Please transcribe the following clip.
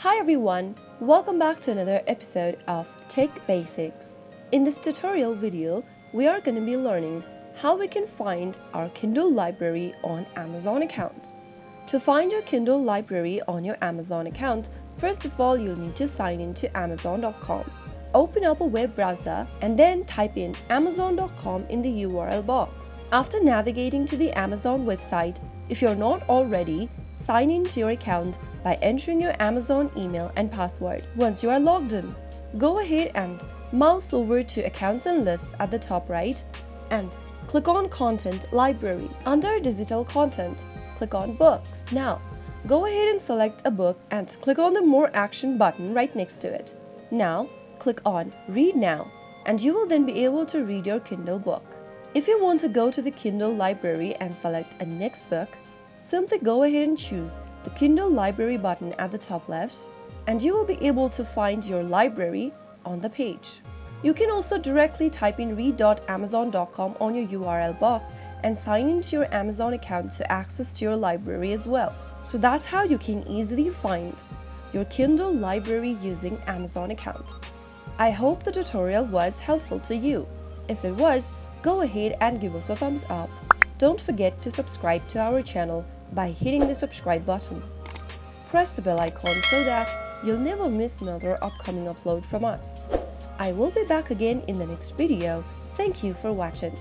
Hi everyone, welcome back to another episode of Tech Basics. In this tutorial video, we are going to be learning how we can find our Kindle library on Amazon account. To find your Kindle library on your Amazon account, first of all you'll need to sign in to Amazon.com. Open up a web browser and then type in Amazon.com in the URL box. After navigating to the Amazon website, if you're not already, sign in to your account by entering your Amazon email and password. Once you are logged in, go ahead and mouse over to Accounts and Lists at the top right and click on Content Library. Under Digital Content, click on Books. Now, go ahead and select a book and click on the More Action button right next to it. Now, click on Read Now and you will then be able to read your Kindle book. If you want to go to the Kindle library and select a next book, simply go ahead and choose the Kindle library button at the top left and you will be able to find your library on the page. You can also directly type in read.amazon.com on your URL box and sign into your Amazon account to access to your library as well. So that's how you can easily find your Kindle library using Amazon account. I hope the tutorial was helpful to you. If it was, go ahead and give us a thumbs up. Don't forget to subscribe to our channel by hitting the subscribe button. Press the bell icon so that you'll never miss another upcoming upload from us. I will be back again in the next video. Thank you for watching.